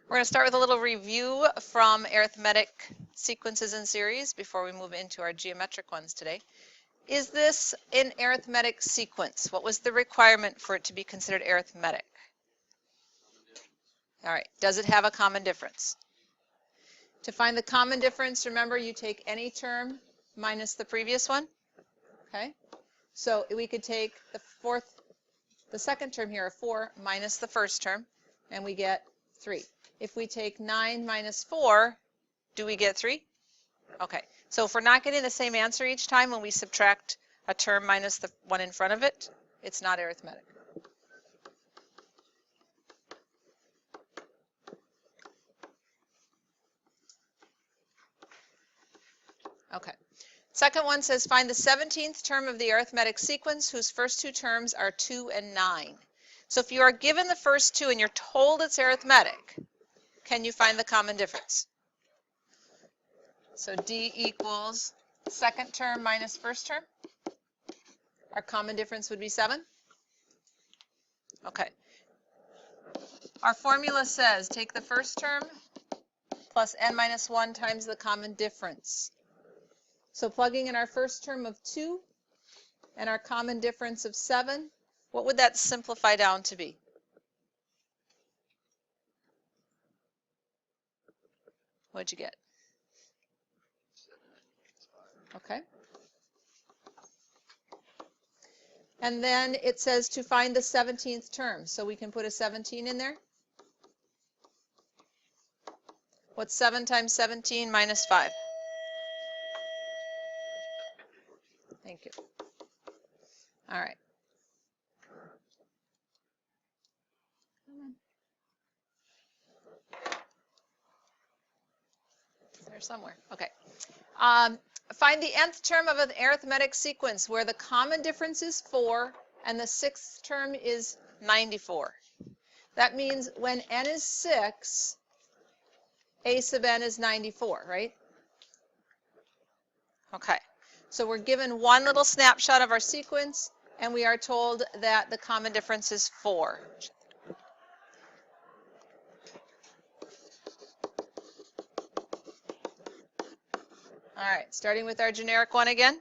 We're going to start with a little review from arithmetic sequences and series before we move into our geometric ones today. Is this an arithmetic sequence? What was the requirement for it to be considered arithmetic? All right, does it have a common difference? To find the common difference, remember you take any term minus the previous one. Okay, so we could take the second term here, 4 minus the first term, and we get 3. If we take 9 minus 4, do we get 3? Okay, so if we're not getting the same answer each time when we subtract a term minus the one in front of it, it's not arithmetic. Okay. Second one says find the 17th term of the arithmetic sequence whose first two terms are 2 and 9. So if you are given the first two and you're told it's arithmetic, can you find the common difference? So D equals second term minus first term. Our common difference would be 7. Okay. Our formula says take the first term plus n minus 1 times the common difference. So plugging in our first term of 2 and our common difference of 7, what would that simplify down to be? What'd you get? Okay. And then it says to find the 17th term. So we can put a 17 in there. What's 7 times 17 minus 5? Thank you. All right. It's there somewhere. Okay. Find the nth term of an arithmetic sequence where the common difference is 4 and the sixth term is 94. That means when n is 6, a sub n is 94, right? Okay. So we're given one little snapshot of our sequence, and we are told that the common difference is 4. All right, starting with our generic one again.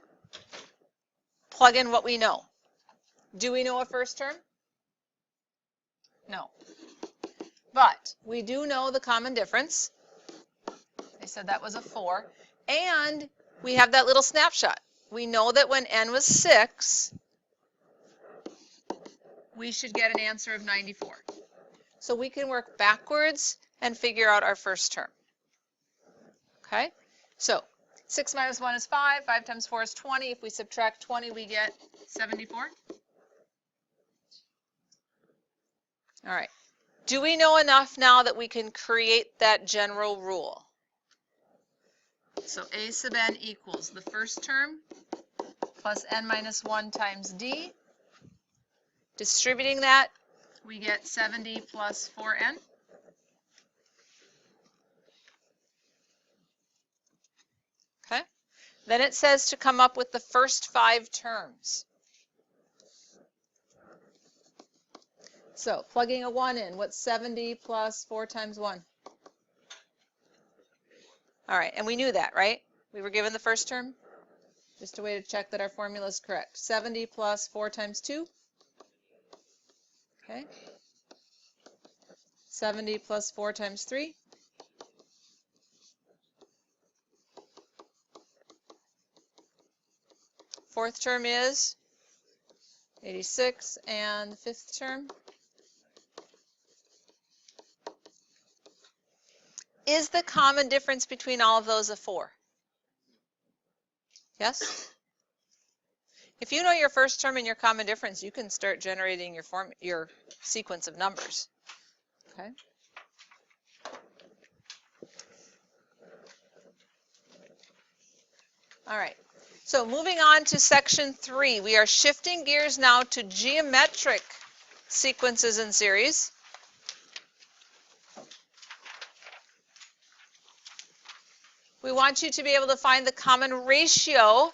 Plug in what we know. Do we know a first term? No. But we do know the common difference. I said that was a 4. And we have that little snapshot. We know that when n was 6, we should get an answer of 94. So we can work backwards and figure out our first term. Okay? So 6 minus 1 is 5. 5 times 4 is 20. If we subtract 20, we get 74. All right. Do we know enough now that we can create that general rule? So a sub n equals the first term plus n minus 1 times d. Distributing that, we get 70 plus 4n. Okay. Then it says to come up with the first 5 terms. So plugging a 1 in, what's 70 plus 4 times 1? All right, and we knew that, right? We were given the first term. Just a way to check that our formula is correct. 70 plus 4 times 2. Okay. 70 plus 4 times 3. Fourth term is 86, and the fifth term is the common difference between all of those a 4? Yes? If you know your first term and your common difference, you can start generating your sequence of numbers. Okay? All right. So moving on to section 3, we are shifting gears now to geometric sequences and series. We want you to be able to find the common ratio.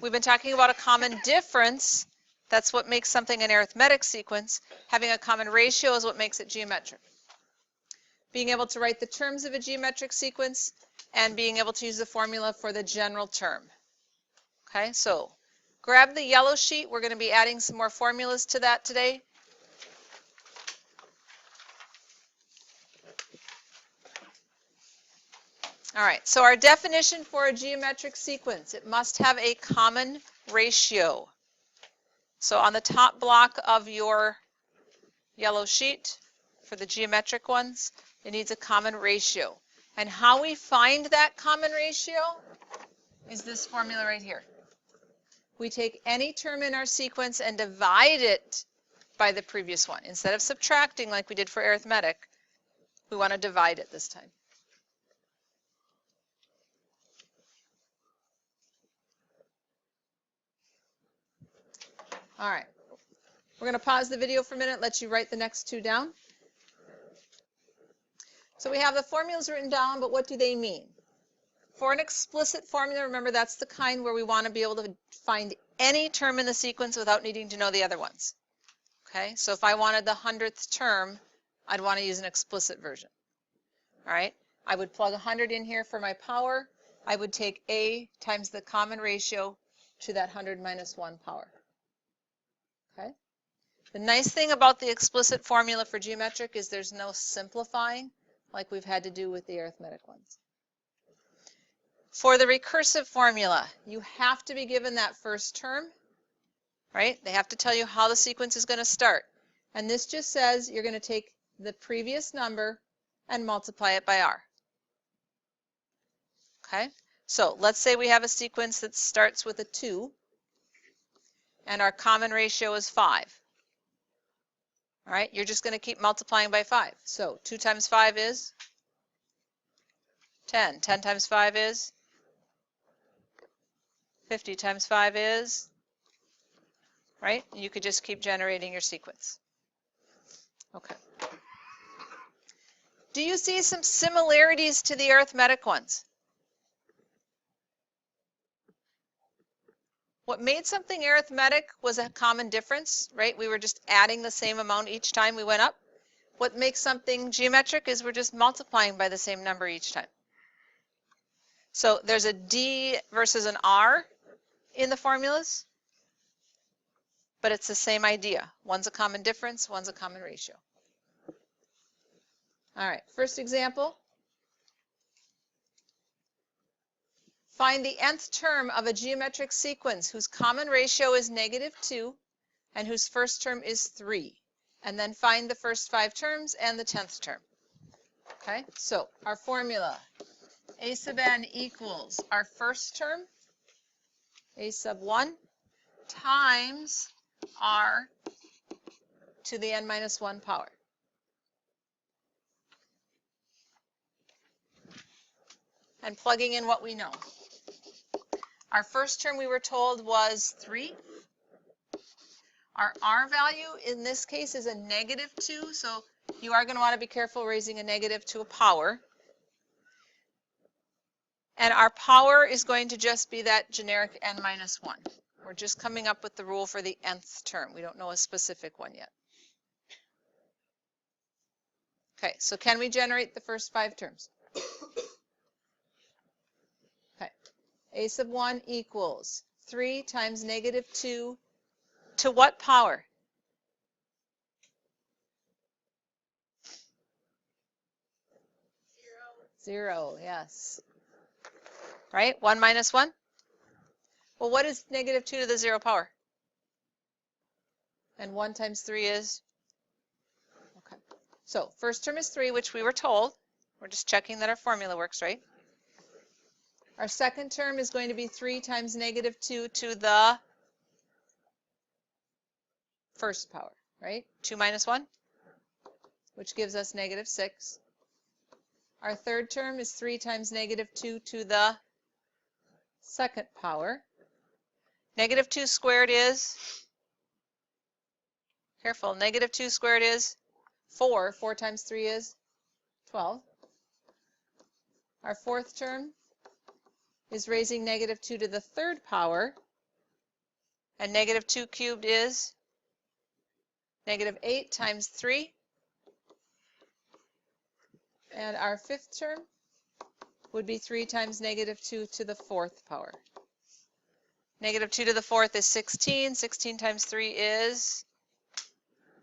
We've been talking about a common difference. That's what makes something an arithmetic sequence. Having a common ratio is what makes it geometric. being able to write the terms of a geometric sequence, and being able to use the formula for the general term. Okay, so grab the yellow sheet. We're going to be adding some more formulas to that today. All right, so our definition for a geometric sequence, it must have a common ratio. So on the top block of your yellow sheet for the geometric ones, it needs a common ratio. And how we find that common ratio is this formula right here. We take any term in our sequence and divide it by the previous one. Instead of subtracting like we did for arithmetic, we want to divide it this time. All right, we're going to pause the video for a minute, let you write the next two down. So we have the formulas written down, but what do they mean? For an explicit formula, remember that's the kind where we want to be able to find any term in the sequence without needing to know the other ones. Okay, so if I wanted the 100th term, I'd want to use an explicit version. All right, I would plug 100 in here for my power. I would take a times the common ratio to that 100 minus 1 power. Okay. The nice thing about the explicit formula for geometric is there's no simplifying like we've had to do with the arithmetic ones. For the recursive formula, you have to be given that first term, right? They have to tell you how the sequence is going to start. And this just says you're going to take the previous number and multiply it by r. Okay, so let's say we have a sequence that starts with a 2 and our common ratio is 5. All right, you're just going to keep multiplying by 5. So 2 times 5 is 10. 10 times 5 is 50 times 5 is, right? You could just keep generating your sequence. Okay. Do you see some similarities to the arithmetic ones? What made something arithmetic was a common difference, right? We were just adding the same amount each time we went up. What makes something geometric is we're just multiplying by the same number each time. So there's a D versus an R in the formulas, but it's the same idea. One's a common difference, one's a common ratio. All right, first example. Find the nth term of a geometric sequence whose common ratio is -2 and whose first term is 3. And then find the first 5 terms and the 10th term. Okay, so our formula, a sub n equals our first term, a sub 1, times r to the n minus 1 power. And plugging in what we know. Our first term we were told was 3. Our r value in this case is a -2, so you are going to want to be careful raising a negative to a power. And our power is going to just be that generic n minus 1. We're just coming up with the rule for the nth term. We don't know a specific one yet. Okay, so can we generate the first 5 terms? Okay, a sub 1 equals 3 times -2 to what power? 0, yes. Right, 1 minus 1? Well, what is -2 to the 0 power? And 1 times 3 is? Okay, so first term is 3, which we were told. We're just checking that our formula works, right? Our second term is going to be 3 times -2 to the first power, right? 2 minus 1, which gives us -6. Our third term is 3 times -2 to the second power. -2 squared is, careful, -2 squared is 4. 4 times 3 is 12. Our fourth term is raising -2 to the third power. And -2 cubed is -8 times 3. And our fifth term would be 3 times negative 2 to the fourth power. Negative 2 to the fourth is 16. 16 times 3 is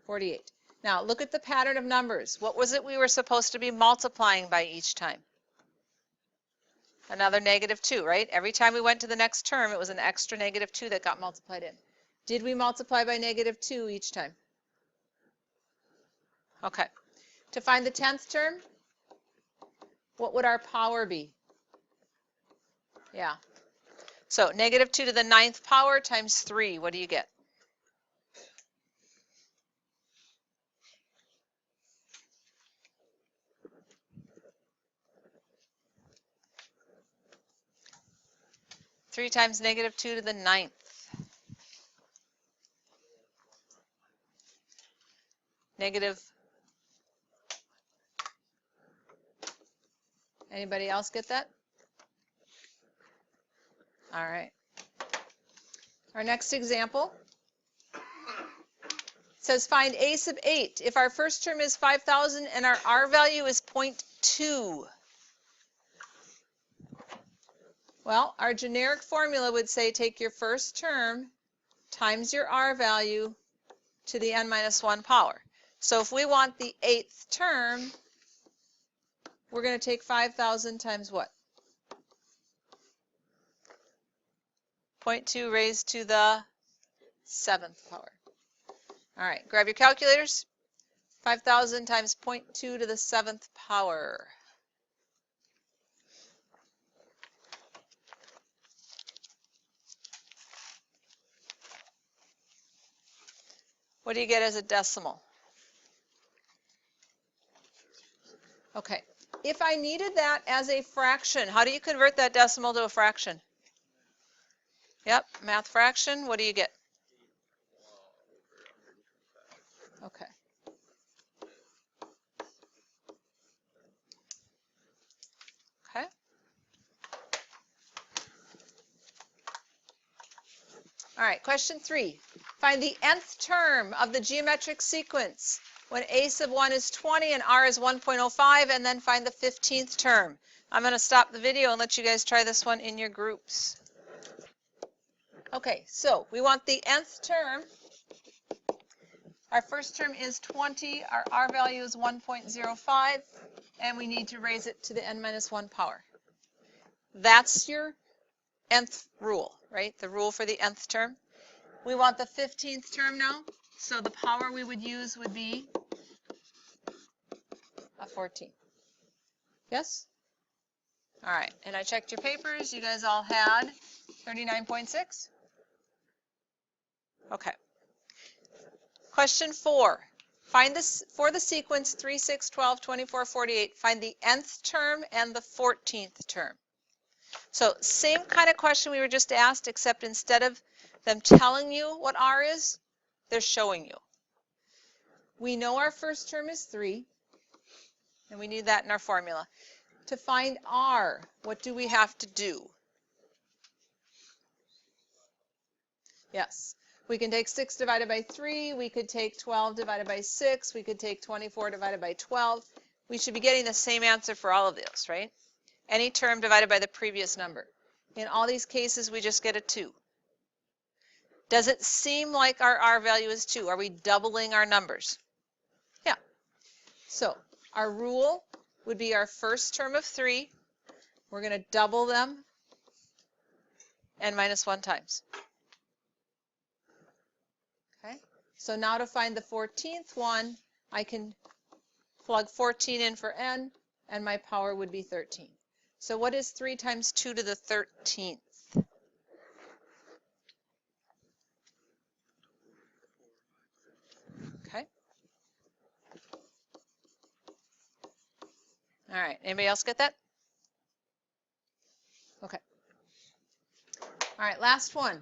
48. Now look at the pattern of numbers. What was it we were supposed to be multiplying by each time? Another negative 2, right? Every time we went to the next term, it was an extra negative 2 that got multiplied in. Did we multiply by negative 2 each time? Okay. To find the 10th term, what would our power be? Yeah. So negative 2 to the 9th power times 3, what do you get? Three times negative 2 to the 9th. Negative. Anybody else get that? All right. Our next example says find a sub 8 if our first term is 5,000 and our R value is 0.2. Well, our generic formula would say take your first term times your R value to the n minus 1 power. So if we want the 8th term, we're going to take 5,000 times what? 0.2 raised to the 7th power. All right, grab your calculators. 5,000 times 0.2 to the 7th power. What do you get as a decimal? Okay, if I needed that as a fraction, how do you convert that decimal to a fraction? Yep, math fraction, what do you get? Okay. Okay. All right, question 3. Find the nth term of the geometric sequence when a sub 1 is 20 and r is 1.05, and then find the 15th term. I'm going to stop the video and let you guys try this one in your groups. Okay, so we want the nth term. Our first term is 20, our r value is 1.05, and we need to raise it to the n minus 1 power. That's your nth rule, right? The rule for the nth term. We want the 15th term now, so the power we would use would be a 14. Yes? All right, and I checked your papers. You guys all had 39.6? Okay. Question 4. Find this for the sequence 3, 6, 12, 24, 48. Find the nth term and the 14th term. So same kind of question we were just asked, except instead of them telling you what r is, they're showing you. We know our first term is 3, and we need that in our formula. To find r, what do we have to do? Yes, we can take 6 divided by 3, we could take 12 divided by 6, we could take 24 divided by 12. We should be getting the same answer for all of those, right? Any term divided by the previous number. In all these cases, we just get a 2. Does it seem like our r value is 2? Are we doubling our numbers? Yeah. So our rule would be our first term of 3. We're going to double them n minus 1 times. Okay. So now to find the 14th one, I can plug 14 in for n, and my power would be 13. So what is 3 times 2 to the 13th? Okay. All right. Anybody else get that? Okay. All right. Last one.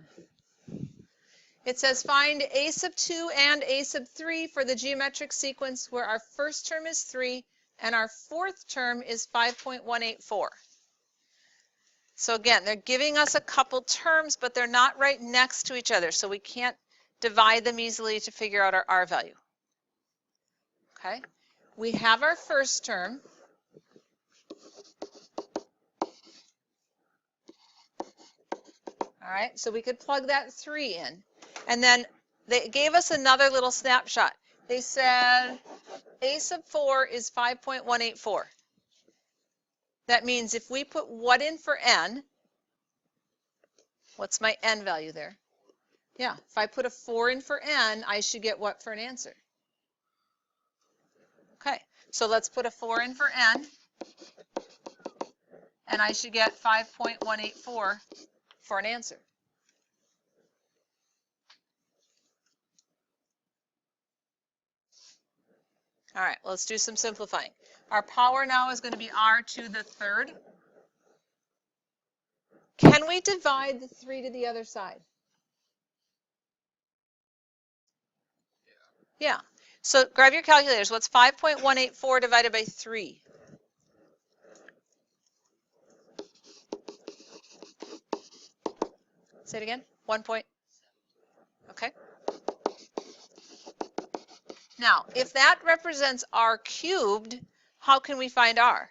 It says find a sub 2 and a sub 3 for the geometric sequence where our first term is 3 and our fourth term is 5.184. So again, they're giving us a couple terms, but they're not right next to each other, so we can't divide them easily to figure out our r value. Okay, we have our first term. All right, so we could plug that 3 in. And then they gave us another little snapshot. They said a sub 4 is 5.184. That means if we put what in for n, what's my n value there? Yeah, if I put a 4 in for n, I should get what for an answer? Okay, so let's put a 4 in for n, and I should get 5.184 for an answer. All right, let's do some simplifying. Our power now is going to be r to the third. Can we divide the 3 to the other side? Yeah. So grab your calculators. What's 5.184 divided by 3? Say it again. 1 point. Okay. Now, if that represents r cubed, how can we find r?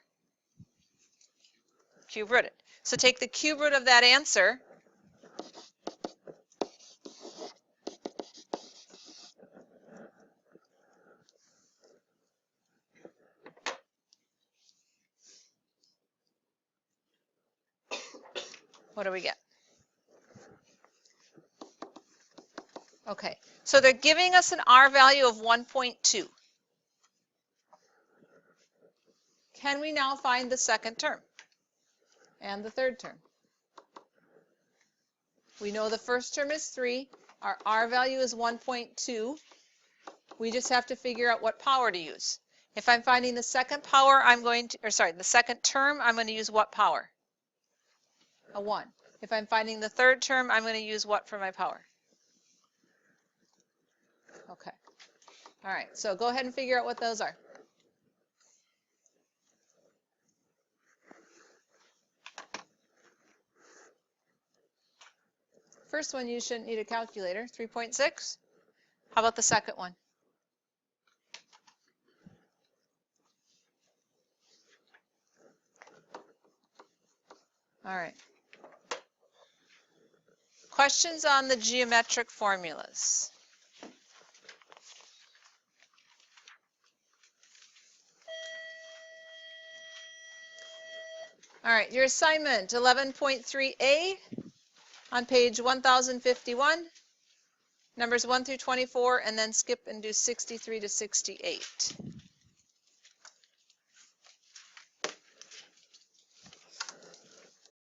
Cube root it. So take the cube root of that answer. What do we get? Okay, so they're giving us an r value of 1.2. Can we now find the second term and the third term? We know the first term is 3. Our r value is 1.2. We just have to figure out what power to use. If I'm finding the second power, the second term, I'm going to use what power? A 1. If I'm finding the third term, I'm going to use what for my power? Okay. All right, so go ahead and figure out what those are. First one, you shouldn't need a calculator, 3.6. How about the second one? All right. Questions on the geometric formulas? All right, your assignment, 11.3a on page 1051, numbers 1 through 24, and then skip and do 63 to 68.